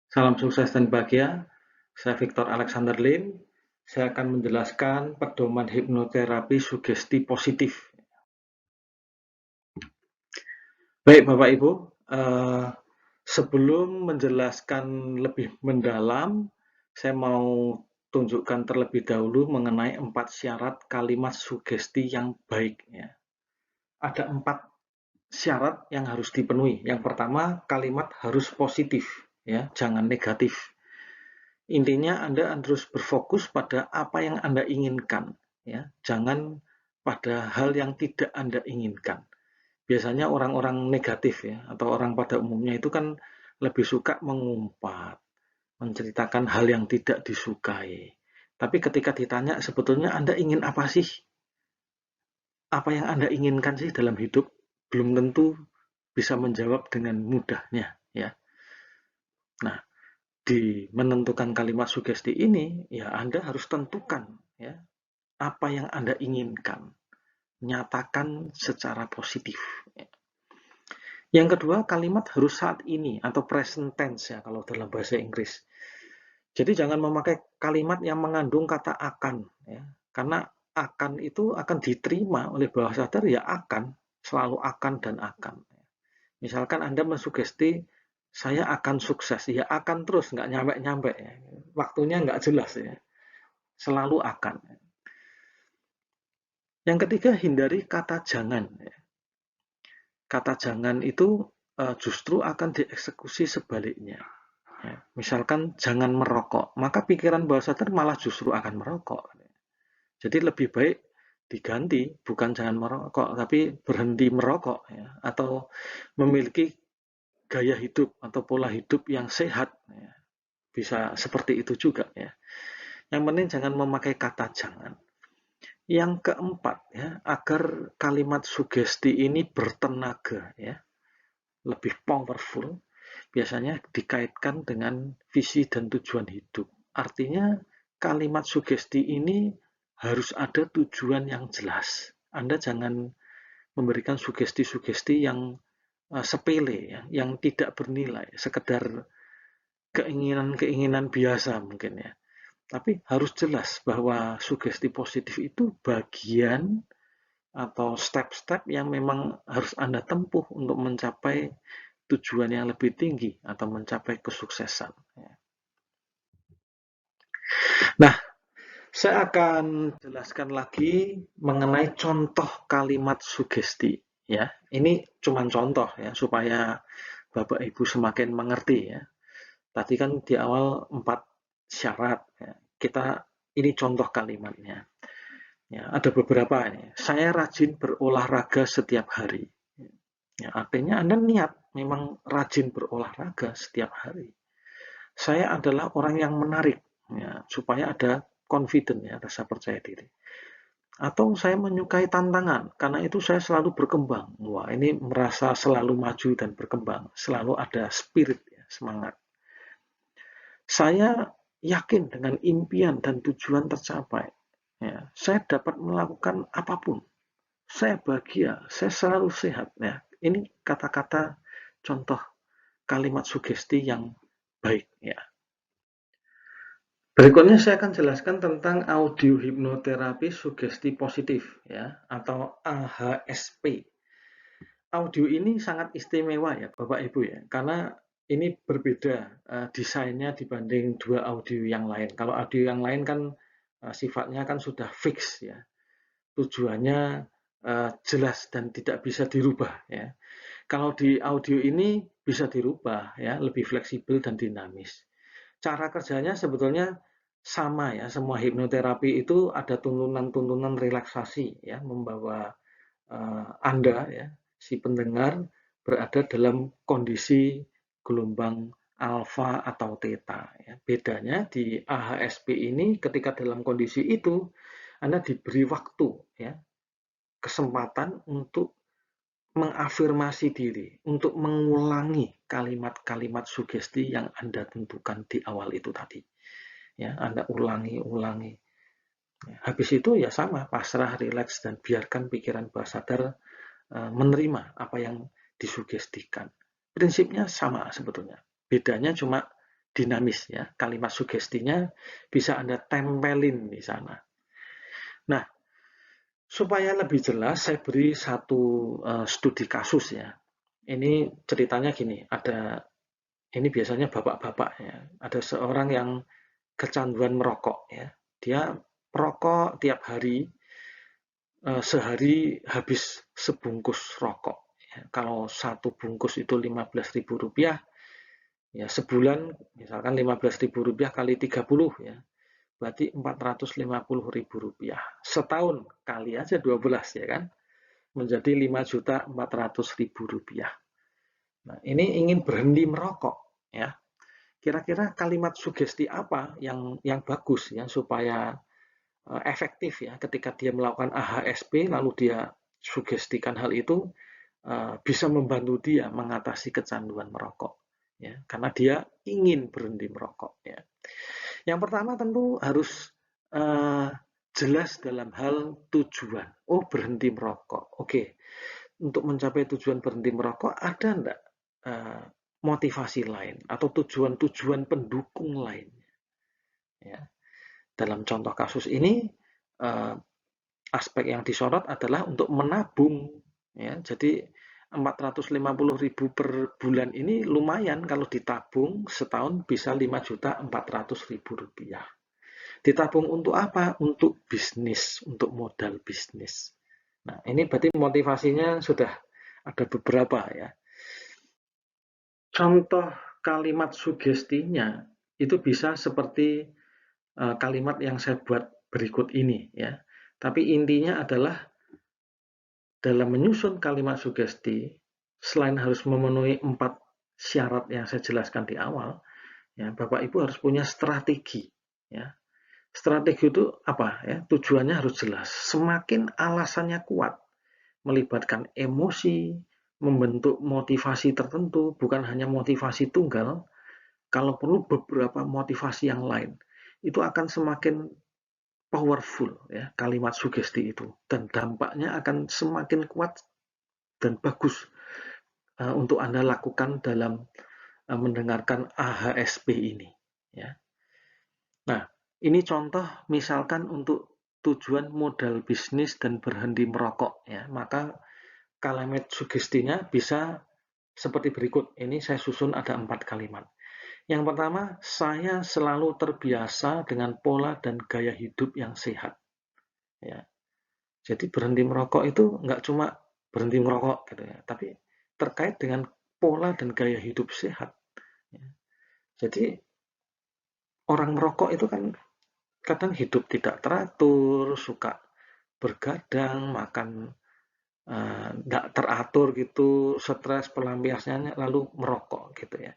Salam sukses dan bahagia. Saya Victor Alexander Lim. Saya akan menjelaskan pedoman hipnoterapi sugesti positif. Baik Bapak Ibu, sebelum menjelaskan lebih mendalam, saya mau tunjukkan terlebih dahulu mengenai 4 syarat kalimat sugesti yang baik. Ya. Ada 4 syarat yang harus dipenuhi. Yang pertama, kalimat harus positif, ya, jangan negatif. Intinya Anda harus berfokus pada apa yang Anda inginkan, ya. Jangan pada hal yang tidak Anda inginkan. Biasanya orang-orang negatif ya atau orang pada umumnya itu kan lebih suka mengumpat, menceritakan hal yang tidak disukai. Tapi ketika ditanya sebetulnya Anda ingin apa sih? Apa yang Anda inginkan sih dalam hidup? Belum tentu bisa menjawab dengan mudahnya ya. Nah, di menentukan kalimat sugesti ini, ya Anda harus tentukan ya apa yang Anda inginkan, nyatakan secara positif. Yang kedua, kalimat harus saat ini atau present tense ya kalau dalam bahasa Inggris. Jadi jangan memakai kalimat yang mengandung kata akan ya, karena akan itu akan diterima oleh bawah sadar ya akan, selalu akan dan akan. Misalkan Anda mensugesti saya akan sukses, ya akan terus, nggak nyampe-nyampe ya. Waktunya nggak jelas ya, selalu akan. Yang ketiga, hindari kata jangan. Kata jangan itu justru akan dieksekusi sebaliknya. Ya, misalkan jangan merokok, maka pikiran bawah sadar malah justru akan merokok. Jadi lebih baik diganti, bukan jangan merokok, tapi berhenti merokok, ya, atau memiliki gaya hidup atau pola hidup yang sehat. Ya. Bisa seperti itu juga. Ya. Yang penting jangan memakai kata jangan. Yang keempat, ya, agar kalimat sugesti ini bertenaga, ya, lebih powerful, biasanya dikaitkan dengan visi dan tujuan hidup. Artinya kalimat sugesti ini harus ada tujuan yang jelas. Anda jangan memberikan sugesti-sugesti yang sepele, ya, yang tidak bernilai, sekedar keinginan-keinginan biasa mungkin ya. Tapi harus jelas bahwa sugesti positif itu bagian atau step-step yang memang harus Anda tempuh untuk mencapai tujuan yang lebih tinggi atau mencapai kesuksesan. Nah, saya akan jelaskan lagi mengenai contoh kalimat sugesti. Ya, ini cuma contoh ya supaya Bapak Ibu semakin mengerti ya. Tadi kan di awal 4 syarat. Ya. Kita ini contoh kalimatnya. Ya, ada beberapa ini. Saya rajin berolahraga setiap hari. Ya, artinya Anda niat memang rajin berolahraga setiap hari. Saya adalah orang yang menarik, ya, supaya ada confident ya, rasa percaya diri. Atau saya menyukai tantangan, karena itu saya selalu berkembang. Wah, ini merasa selalu maju dan berkembang, selalu ada spirit, ya, semangat. Saya yakin dengan impian dan tujuan tercapai. Ya, saya dapat melakukan apapun. Saya bahagia, saya selalu sehat. Ya, ini kata-kata contoh kalimat sugesti yang baik. Ya. Berikutnya saya akan jelaskan tentang audio hipnoterapi sugesti positif ya atau AHSP. Audio ini sangat istimewa ya Bapak Ibu ya karena ini berbeda desainnya dibanding 2 audio yang lain. Kalau audio yang lain kan sifatnya kan sudah fix ya. Tujuannya jelas dan tidak bisa dirubah ya. Kalau di audio ini bisa dirubah ya, lebih fleksibel dan dinamis. Cara kerjanya sebetulnya sama ya, semua hipnoterapi itu ada tuntunan-tuntunan relaksasi ya, membawa Anda ya, si pendengar berada dalam kondisi gelombang alfa atau theta ya. Bedanya di AHSP ini ketika dalam kondisi itu Anda diberi waktu ya, kesempatan untuk mengafirmasi diri, untuk mengulangi kalimat-kalimat sugesti yang Anda tentukan di awal itu tadi. Ya, Anda ulangi. Habis itu ya sama, pasrah, rileks, dan biarkan pikiran bawah sadar menerima apa yang disugestikan. Prinsipnya sama sebetulnya. Bedanya cuma dinamis ya. Kalimat sugestinya bisa Anda tempelin di sana. Nah, supaya lebih jelas saya beri satu studi kasus ya. Ini ceritanya gini, ini biasanya bapak-bapak ya. Ada seorang yang kecanduan merokok ya. Dia merokok tiap hari, sehari habis sebungkus rokok. Ya, kalau satu bungkus itu Rp15.000, ya sebulan misalkan Rp15.000 kali 30 ya, berarti Rp450.000. Setahun kali aja 12 ya kan, menjadi Rp5.400.000. Nah, ini ingin berhenti merokok ya. Kira-kira kalimat sugesti apa yang bagus ya supaya efektif ya ketika dia melakukan AHSP lalu dia sugestikan hal itu, bisa membantu dia mengatasi kecanduan merokok ya, karena dia ingin berhenti merokok ya. Yang pertama tentu harus jelas dalam hal tujuan. Oh, berhenti merokok. Oke. Untuk mencapai tujuan berhenti merokok ada enggak motivasi lain atau tujuan-tujuan pendukung lain ya. Dalam contoh kasus ini aspek yang disorot adalah untuk menabung ya. Jadi 450.000 per bulan ini lumayan kalau ditabung setahun bisa Rp5.400.000. Ditabung untuk apa? Untuk bisnis, untuk modal bisnis. Nah, ini berarti motivasinya sudah ada beberapa ya. Contoh kalimat sugestinya itu bisa seperti kalimat yang saya buat berikut ini ya. Tapi intinya adalah dalam menyusun kalimat sugesti, selain harus memenuhi 4 syarat yang saya jelaskan di awal, ya, Bapak Ibu harus punya strategi. Ya. Strategi itu apa? Ya, tujuannya harus jelas. Semakin alasannya kuat, melibatkan emosi, membentuk motivasi tertentu, bukan hanya motivasi tunggal, kalau perlu beberapa motivasi yang lain. Itu akan semakin powerful ya kalimat sugesti itu, dan dampaknya akan semakin kuat dan bagus untuk Anda lakukan dalam mendengarkan AHSP ini ya. Nah, ini contoh misalkan untuk tujuan modal bisnis dan berhenti merokok ya, maka kalimat sugestinya bisa seperti berikut. Ini saya susun ada 4 kalimat. Yang pertama, saya selalu terbiasa dengan pola dan gaya hidup yang sehat. Ya. Jadi berhenti merokok itu nggak cuma berhenti merokok gitu ya, tapi terkait dengan pola dan gaya hidup sehat. Ya. Jadi orang merokok itu kan kadang hidup tidak teratur, suka bergadang, makan nggak teratur gitu, stres pelampiasannya lalu merokok gitu ya.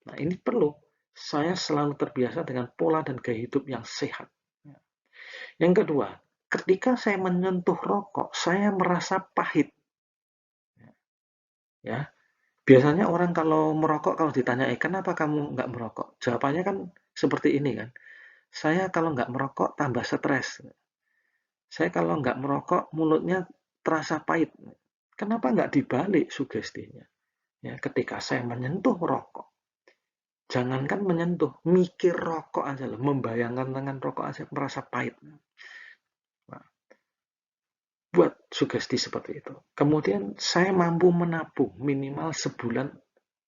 Nah ini perlu saya selalu terbiasa dengan pola dan gaya hidup yang sehat. Yang kedua, ketika saya menyentuh rokok, saya merasa pahit. Ya, biasanya orang kalau merokok kalau ditanya, kenapa kamu nggak merokok? Jawabannya kan seperti ini kan. Saya kalau nggak merokok tambah stres. Saya kalau nggak merokok mulutnya terasa pahit. Kenapa nggak dibalik sugestinya? Ya, ketika saya menyentuh rokok, jangankan menyentuh, mikir rokok aja loh, membayangkan dengan rokok aja merasa pahit. Nah, buat sugesti seperti itu. Kemudian saya mampu menabung minimal sebulan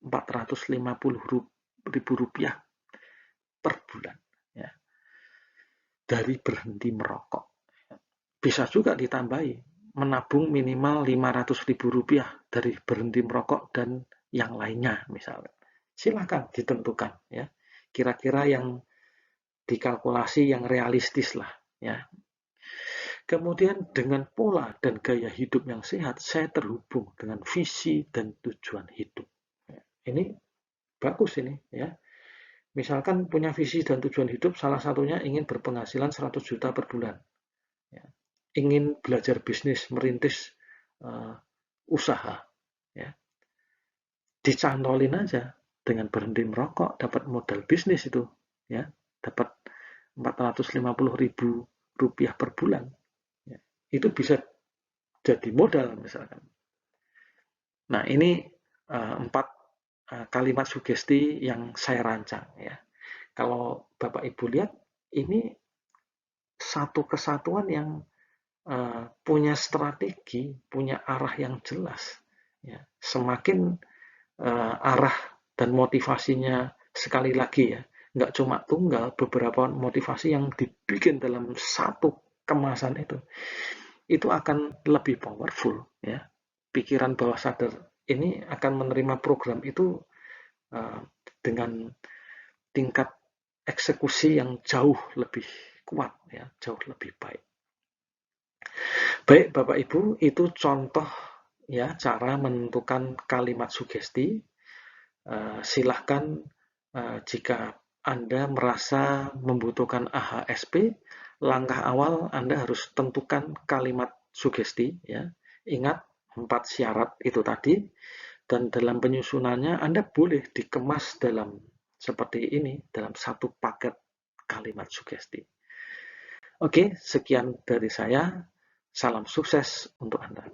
Rp450.000 per bulan ya, dari berhenti merokok. Bisa juga ditambahi menabung minimal Rp500.000 dari berhenti merokok dan yang lainnya misalnya. Silakan ditentukan ya. Kira-kira yang dikalkulasi yang realistis lah ya. Kemudian dengan pola dan gaya hidup yang sehat, saya terhubung dengan visi dan tujuan hidup. Ini bagus ini ya. Misalkan punya visi dan tujuan hidup, salah satunya ingin berpenghasilan 100 juta per bulan. Ya. Ingin belajar bisnis, merintis usaha. Ya. Dicantolin aja dengan berhenti merokok, dapat modal bisnis itu. Ya. Dapat Rp450.000 per bulan. Ya. Itu bisa jadi modal misalkan. Nah ini 4 kalimat sugesti yang saya rancang ya. Kalau Bapak Ibu lihat, ini satu kesatuan yang punya strategi, punya arah yang jelas. Ya. Semakin arah dan motivasinya, sekali lagi ya, nggak cuma tunggal, beberapa motivasi yang dibikin dalam satu kemasan itu akan lebih powerful ya. Pikiran bawah sadar ini akan menerima program itu dengan tingkat eksekusi yang jauh lebih kuat ya, jauh lebih baik. Baik Bapak Ibu, itu contoh ya cara menentukan kalimat sugesti. Silahkan jika Anda merasa membutuhkan AHSP, langkah awal Anda harus tentukan kalimat sugesti ya. Ingat 4 syarat itu tadi, dan dalam penyusunannya Anda boleh dikemas dalam seperti ini, dalam satu paket kalimat sugesti. Oke, sekian dari saya. Salam sukses untuk Anda.